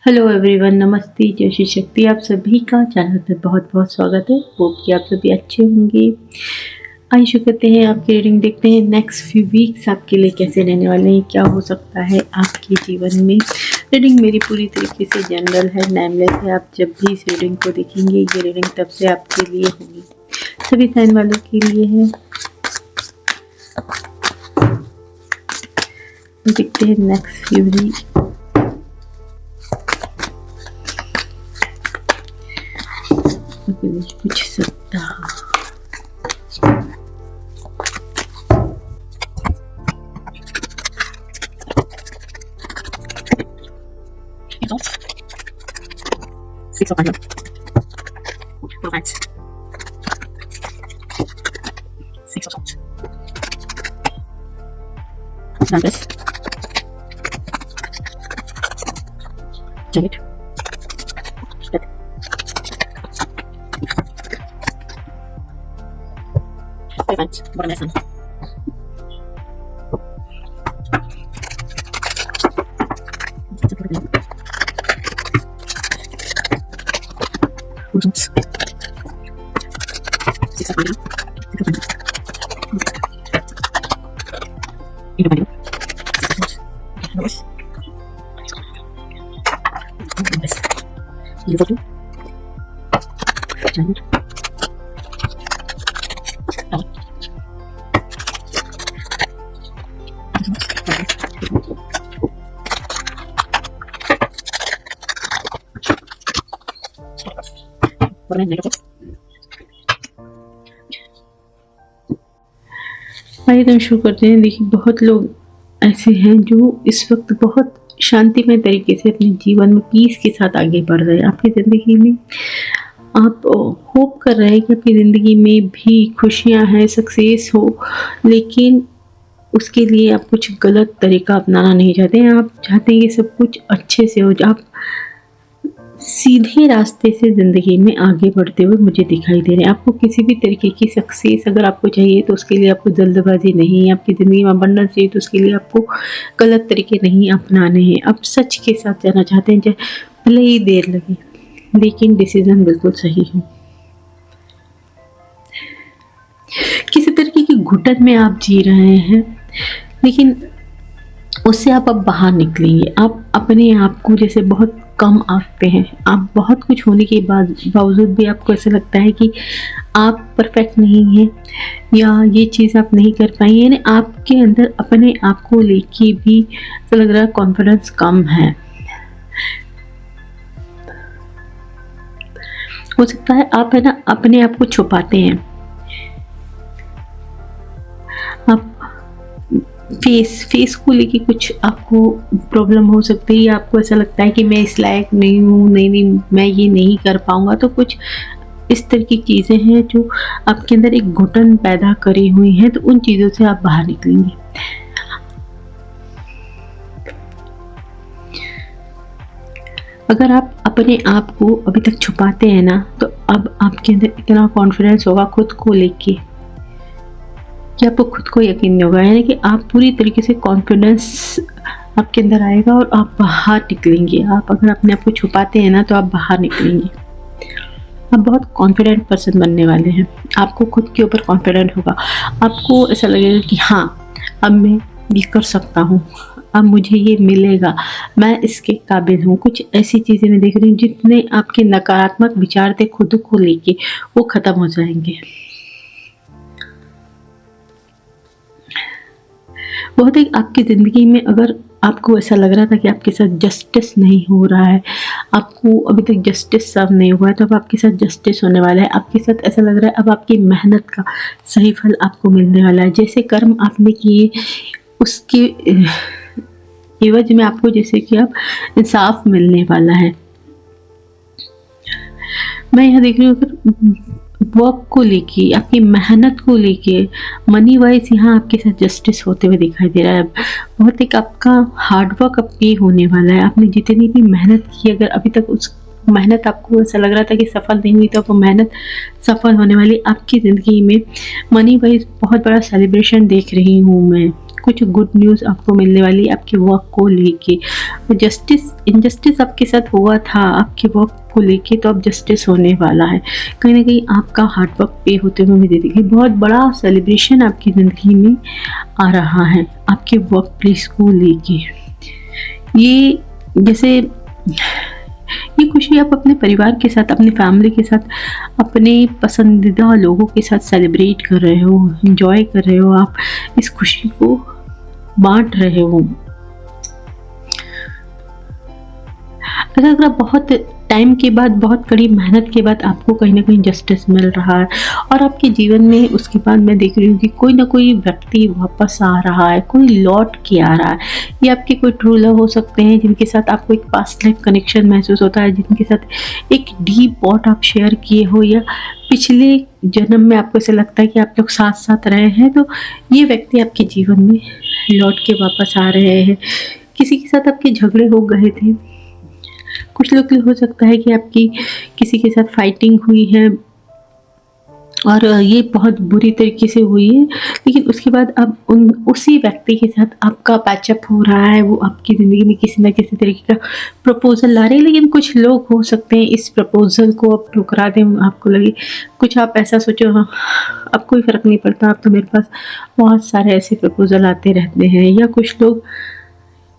Hello everyone, नमस्ते, जय श्री शक्ति। आप सभी का चैनल पे बहुत बहुत स्वागत है। होप कि आप सभी अच्छे होंगे। आइए करते हैं आपकी रीडिंग, देखते हैं नेक्स्ट फ्यू वीक्स आपके लिए कैसे रहने वाले हैं, क्या हो सकता है आपके जीवन में। रीडिंग मेरी पूरी तरीके से जनरल है, नेमलेस है। आप जब भी इस रीडिंग को देखेंगे, ये रीडिंग तब से आपके लिए होगी, सभी साइन वालों के लिए है। देखते हैं नेक्स्ट फ्यू वीक कुछ सप्ताह। Six of Iron. Perfect. Six of Swords. Numbers. Jade. Death. Perfect. Bottom lesson. Six of Iron. Six of Iron. Eight of Iron. Six of Swords. Numbers. Numbers. You for two. Giant. Bottom end, negative. आइए तो शुरू करते हैं। देखिए, बहुत लोग ऐसे हैं जो इस वक्त बहुत शांतिमय तरीके से अपने जीवन में पीस के साथ आगे बढ़ रहे हैं। आपकी ज़िंदगी में आप होप कर रहे हैं कि आपकी ज़िंदगी में भी खुशियां हैं, सक्सेस हो, लेकिन उसके लिए आप कुछ गलत तरीका अपनाना नहीं चाहते हैं। आप चाहते हैं कि सब कुछ अच्छे से हो। आप सीधे रास्ते से ज़िंदगी में आगे बढ़ते हुए मुझे दिखाई दे रहे हैं। आपको किसी भी तरीके की सक्सेस अगर आपको चाहिए तो उसके लिए आपको जल्दबाजी नहीं, आपकी ज़िंदगी में अबंडेंस चाहिए तो उसके लिए आपको गलत तरीके नहीं अपनाने हैं। आप सच के साथ जाना चाहते हैं, चाहे भले ही देर लगे, लेकिन डिसीजन बिल्कुल सही हो। किसी तरीके की घुटन में आप जी रहे हैं, लेकिन उससे आप अब बाहर निकलेंगे। आप अपने आप को जैसे बहुत कम आंकते हैं। आप बहुत कुछ होने के बावजूद भी आपको ऐसा लगता है कि आप परफेक्ट नहीं हैं या ये चीज़ आप नहीं कर पाएंगे। यानी आपके अंदर अपने आप को लेके भी ऐसा लग रहा है कॉन्फिडेंस कम है। हो सकता है आप है ना अपने आप को छुपाते हैं। आप फेस को लेके कुछ आपको प्रॉब्लम हो सकती है, या आपको ऐसा लगता है कि मैं इस लायक नहीं हूँ, नहीं मैं ये नहीं कर पाऊँगा। तो कुछ इस तरह की चीज़ें हैं जो आपके अंदर एक घुटन पैदा करी हुई हैं, तो उन चीज़ों से आप बाहर निकलेंगे। अगर आप अपने आप को अभी तक छुपाते हैं ना, तो अब आपके अंदर इतना कॉन्फिडेंस होगा खुद को लेके कि आपको खुद को यकीन नहीं होगा। यानी कि आप पूरी तरीके से कॉन्फिडेंस आपके अंदर आएगा और आप बाहर निकलेंगे। आप अगर अपने आप को छुपाते हैं ना, तो आप बाहर निकलेंगे। आप बहुत कॉन्फिडेंट पर्सन बनने वाले हैं। आपको खुद के ऊपर कॉन्फिडेंट होगा। आपको ऐसा लगेगा कि हाँ, अब मैं ये कर सकता हूँ, अब मुझे ये मिलेगा, मैं इसके काबिल हूँ। कुछ ऐसी चीज़ें मैं देख रही हूँ, जितने आपके नकारात्मक विचार थे खुद को लेके, वो ख़त्म हो जाएंगे। बहुत एक आपकी ज़िंदगी में अगर आपको ऐसा लग रहा था कि आपके साथ जस्टिस नहीं हो रहा है, आपको अभी तक जस्टिस सर्व नहीं हुआ है, तो अब आपके साथ जस्टिस होने वाला है। आपके साथ ऐसा लग रहा है अब आपकी मेहनत का सही फल आपको मिलने वाला है। जैसे कर्म आपने किए उसके एवज में आपको जैसे कि आप इंसाफ मिलने वाला है। मैं यहाँ देख रही हूँ वर्क को लेके, आपकी मेहनत को लेके, मनी वाइज यहाँ आपके साथ जस्टिस होते हुए दिखाई दे रहा है। बहुत एक आपका हार्डवर्क अब पे होने वाला है। आपने जितनी भी मेहनत की, अगर अभी तक उस मेहनत आपको ऐसा लग रहा था कि सफल नहीं हुई, तो वो मेहनत सफल होने वाली। आपकी ज़िंदगी में मनी वाइज बहुत बड़ा सेलिब्रेशन देख रही हूँ मैं। कुछ गुड न्यूज़ आपको मिलने वाली है आपके वर्क को लेके। इनजस्टिस आपके साथ हुआ था आपके वर्क को लेके, तो अब जस्टिस होने वाला है। कहीं ना कहीं आपका हार्ड वर्क पे होते हुए मुझे देखिए, बहुत बड़ा सेलिब्रेशन आपकी ज़िंदगी में आ रहा है आपके वर्क प्लेस को लेके। ये जैसे ये खुशी आप अपने परिवार के साथ, अपनी फैमिली के साथ, अपने पसंदीदा लोगों के साथ सेलिब्रेट कर रहे हो, एंजॉय कर रहे हो, आप इस खुशी को बांट रहे हो। अगर बहुत टाइम के बाद, बहुत कड़ी मेहनत के बाद आपको कहीं ना कहीं जस्टिस मिल रहा है और आपके जीवन में उसके बाद मैं देख रही हूँ कि कोई ना कोई व्यक्ति वापस आ रहा है, कोई लौट के आ रहा है। ये आपके कोई ट्रू लव हो सकते हैं जिनके साथ आपको एक पास्ट लाइफ कनेक्शन महसूस होता है, जिनके साथ एक डीप बॉन्ड आप शेयर किए हो, या पिछले जन्म में आपको ऐसा लगता है कि आप लोग साथ साथ रहे हैं, तो ये व्यक्ति आपके जीवन में लौट के वापस आ रहे हैं। किसी के साथ आपके झगड़े हो गए थे, कुछ लोग के लिए हो सकता है कि आपकी किसी के साथ फाइटिंग हुई है और ये बहुत बुरी तरीके से हुई है, लेकिन उसके बाद अब उसी व्यक्ति के साथ आपका पैचअप हो रहा है। वो आपकी ज़िंदगी में किसी न किसी तरीके का प्रपोज़ल ला रहे हैं, लेकिन कुछ लोग हो सकते हैं इस प्रपोज़ल को अब ठुकरा दें। आपको लगे कुछ, आप ऐसा सोचो हाँ अब कोई फ़र्क नहीं पड़ता, अब तो मेरे पास बहुत सारे ऐसे प्रपोज़ल आते रहते हैं। या कुछ लोग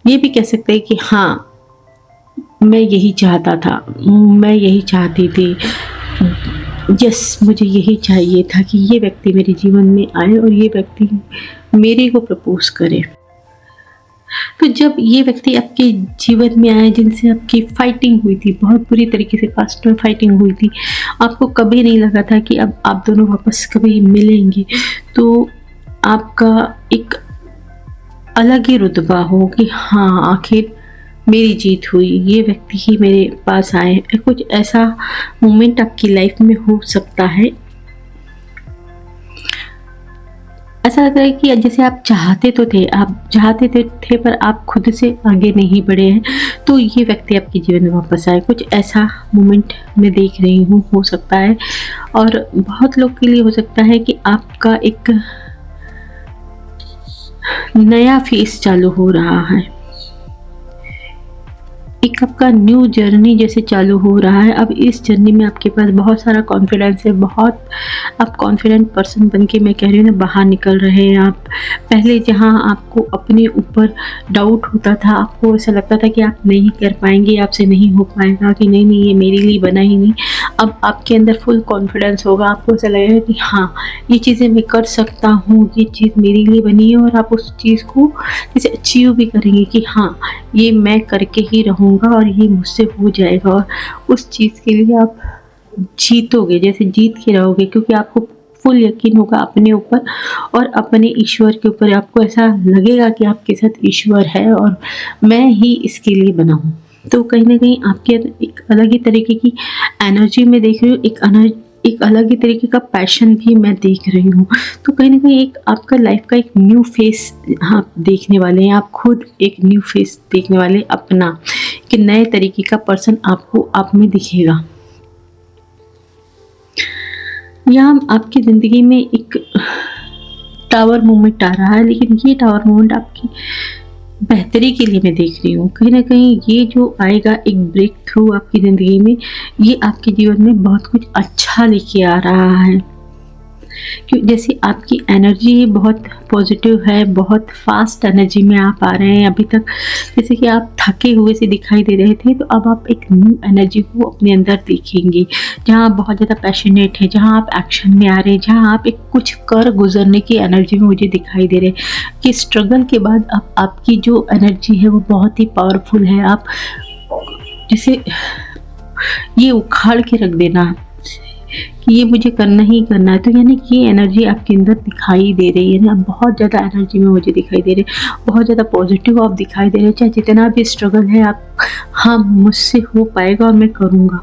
ये भी कह सकते हैं कि हाँ मैं यही चाहता था, मैं यही चाहती थी, यस मुझे यही चाहिए था कि ये व्यक्ति मेरे जीवन में आए और ये व्यक्ति मेरे को प्रपोज करे। तो जब ये व्यक्ति आपके जीवन में आए जिनसे आपकी फाइटिंग हुई थी, बहुत बुरी तरीके से पास्ट में फाइटिंग हुई थी, आपको कभी नहीं लगा था कि अब आप दोनों वापस कभी मिलेंगे, तो आपका एक अलग ही रुतबा हो कि हाँ आखिर मेरी जीत हुई, ये व्यक्ति ही मेरे पास आए। कुछ ऐसा मोमेंट आपकी लाइफ में हो सकता है। ऐसा लग रहा है कि जैसे आप चाहते तो थे, आप चाहते थे पर आप खुद से आगे नहीं बढ़े हैं, तो ये व्यक्ति आपके जीवन में वापस आए। कुछ ऐसा मोमेंट मैं देख रही हूँ, हो सकता है। और बहुत लोग के लिए हो सकता है कि आपका एक नया फेस चालू हो रहा है, एक आपका न्यू जर्नी जैसे चालू हो रहा है। अब इस जर्नी में आपके पास बहुत सारा कॉन्फिडेंस है, बहुत आप कॉन्फिडेंट पर्सन बन के, मैं कह रही हूँ ना, बाहर निकल रहे हैं आप। पहले जहाँ आपको अपने ऊपर डाउट होता था, आपको ऐसा लगता था कि आप नहीं कर पाएंगे, आपसे नहीं हो पाएगा, कि नहीं नहीं ये मेरे लिए बना ही नहीं, अब आपके अंदर फुल कॉन्फिडेंस होगा। आपको ऐसा लगेगा कि हाँ ये चीज़ें मैं कर सकता हूँ, ये चीज़ मेरे लिए बनी है, और आप उस चीज़ को जैसे अचीव भी करेंगे कि हाँ ये मैं करके ही रहूँगा और ये मुझसे हो जाएगा, और उस चीज़ के लिए आप जीतोगे, जैसे जीत के रहोगे, क्योंकि आपको फुल यकीन होगा अपने ऊपर और अपने ईश्वर के ऊपर। आपको ऐसा लगेगा कि आपके साथ ईश्वर है और मैं ही इसके लिए बना हूँ। तो कहीं ना कहीं आपके एक अलग ही तरीके की एनर्जी में देख रही हूँ, एक अलग ही तरीके का पैशन भी मैं देख रही हूँ। तो कहीं ना कहीं एक आपका लाइफ का एक न्यू फेस आप देखने वाले हैं, आप खुद एक न्यू फेस देखने वाले अपना, कि नए तरीके का पर्सन आपको आप में दिखेगा। यहाँ आपकी ज़िंदगी में एक टावर मोमेंट आ रहा है, लेकिन ये टावर मोमेंट आपकी बेहतरी के लिए मैं देख रही हूँ। कहीं ना कहीं ये जो आएगा एक ब्रेक थ्रू आपकी ज़िंदगी में, ये आपके जीवन में बहुत कुछ अच्छा लेके आ रहा है। क्यों, जैसे आपकी एनर्जी बहुत पॉजिटिव है, बहुत फास्ट एनर्जी में आप आ रहे हैं। अभी तक जैसे कि आप थके हुए से दिखाई दे रहे थे, तो अब आप एक न्यू एनर्जी को अपने अंदर देखेंगे, जहाँ आप बहुत ज़्यादा पैशनेट है, जहाँ आप एक्शन में आ रहे हैं, जहाँ आप एक कुछ कर गुजरने की एनर्जी में मुझे दिखाई दे रहे हैं कि स्ट्रगल के बाद अब आपकी जो एनर्जी है वो बहुत ही पावरफुल है। आप जैसे ये उखाड़ के रख देना कि ये मुझे करना ही करना है, तो यानी कि ये एनर्जी आपके अंदर दिखाई दे रही है ना, बहुत ज़्यादा एनर्जी में मुझे दिखाई दे रही है, बहुत ज़्यादा पॉजिटिव आप दिखाई दे रहे हैं। चाहे जितना भी स्ट्रगल है आप, हाँ मुझसे हो पाएगा और मैं करूँगा,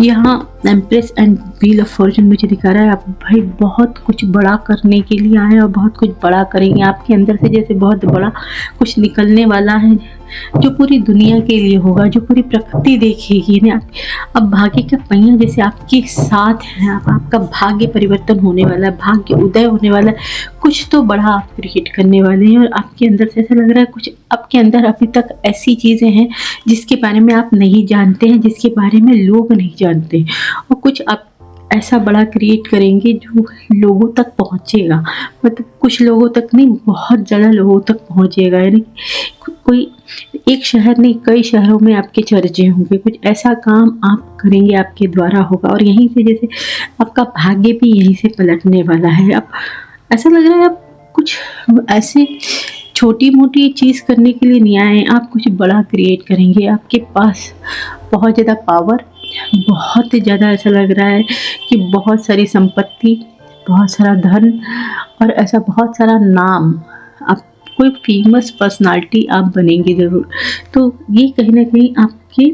यहाँ empress and wheel of Fortune मुझे दिखा रहा है आप भाई बहुत कुछ बड़ा करने के लिए आए हैं और बहुत कुछ बड़ा करेंगे। आपके अंदर से जैसे बहुत बड़ा कुछ निकलने वाला है जो पूरी दुनिया के लिए होगा, जो पूरी प्रकृति देखेगी ना। अब भाग्य का पहिया जैसे आपके साथ है, आपका भाग्य परिवर्तन होने वाला है, भाग्य उदय होने वाला है। कुछ तो बड़ा आप क्रिएट करने वाले हैं और आपके अंदर से ऐसा लग रहा है कुछ आपके अंदर अभी तक ऐसी चीज़ें हैं जिसके बारे में आप नहीं जानते हैं, जिसके बारे में लोग नहीं जानते, और कुछ आप ऐसा बड़ा क्रिएट करेंगे जो लोगों तक पहुंचेगा। मतलब कुछ लोगों तक नहीं, बहुत ज़्यादा लोगों तक पहुंचेगा। यानी कोई एक शहर नहीं, कई शहरों में आपके चर्चे होंगे। कुछ ऐसा काम आप करेंगे, आपके द्वारा होगा और यहीं से जैसे आपका भाग्य भी यहीं से पलटने वाला है। अब ऐसा लग रहा है आप कुछ ऐसे छोटी मोटी चीज़ करने के लिए नहीं आए, आप कुछ बड़ा क्रिएट करेंगे। आपके पास बहुत ज़्यादा पावर, बहुत ज़्यादा ऐसा लग रहा है कि बहुत सारी संपत्ति, बहुत सारा धन और ऐसा बहुत सारा नाम, आप कोई फेमस पर्सनालिटी आप बनेंगे ज़रूर। तो ये कहीं ना कहीं आपके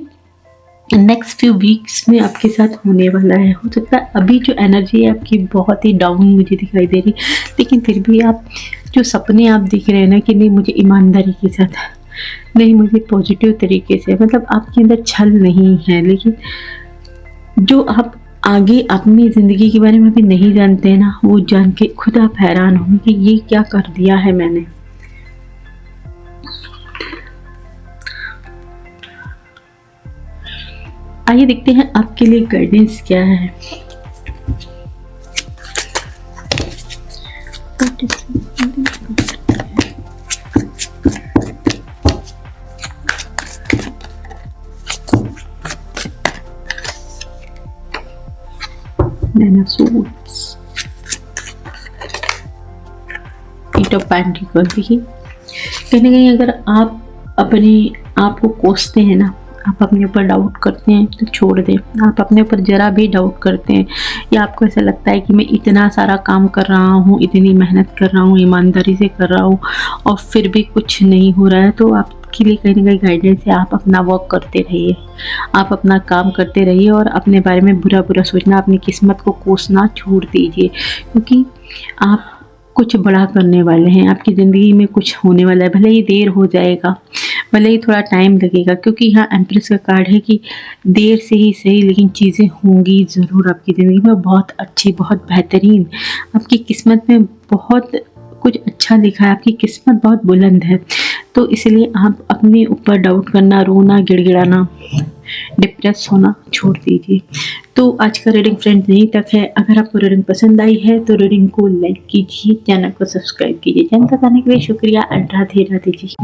नेक्स्ट फ्यू वीक्स में आपके साथ होने वाला है। हो सकता है अभी जो एनर्जी है आपकी बहुत ही डाउन मुझे दिखाई दे रही, लेकिन फिर भी आप जो सपने आप दिख रहे हैं ना कि नहीं मुझे ईमानदारी के साथ, नहीं मुझे पॉजिटिव तरीके से, मतलब आपके अंदर छल नहीं है, लेकिन जो आप आगे अपनी ज़िंदगी के बारे में भी नहीं जानते हैं ना, वो जान के खुद आप हैरान होंगे कि ये क्या कर दिया है मैंने। आइए देखते हैं आपके लिए गाइडेंस क्या है। Nine of Swords, Eight of Pentacles। देखिए कहीं ना कहीं अगर आप अपने आप को कोसते हैं ना, आप अपने ऊपर डाउट करते हैं तो छोड़ दें। आप अपने ऊपर ज़रा भी डाउट करते हैं या आपको ऐसा लगता है कि मैं इतना सारा काम कर रहा हूँ, इतनी मेहनत कर रहा हूँ, ईमानदारी से कर रहा हूँ और फिर भी कुछ नहीं हो रहा है, तो आपके लिए कहीं ना कहीं गाइडेंस है। आप अपना वर्क करते रहिए, आप अपना काम करते रहिए और अपने बारे में बुरा बुरा सोचना, अपनी किस्मत को कोसना छोड़ दीजिए, क्योंकि आप कुछ बड़ा करने वाले हैं। आपकी ज़िंदगी में कुछ होने वाला है, भले ही देर हो जाएगा, भले ही थोड़ा टाइम लगेगा, क्योंकि यहाँ एम्प्रेस का कार्ड है कि देर से ही सही लेकिन चीज़ें होंगी ज़रूर आपकी ज़िंदगी में, बहुत अच्छी, बहुत बेहतरीन। आपकी किस्मत में बहुत कुछ अच्छा लिखा है, आपकी किस्मत बहुत बुलंद है। तो इसलिए आप अपने ऊपर डाउट करना, रोना, गिड़गिड़ाना, डिप्रेस होना छोड़ दीजिए। तो आज का रीडिंग फ्रेंड्स यहीं तक है। अगर आपको रीडिंग पसंद आई है तो रीडिंग को लाइक कीजिए, चैनल को सब्सक्राइब कीजिए। जानकारी के लिए शुक्रिया। राधे राधे जी।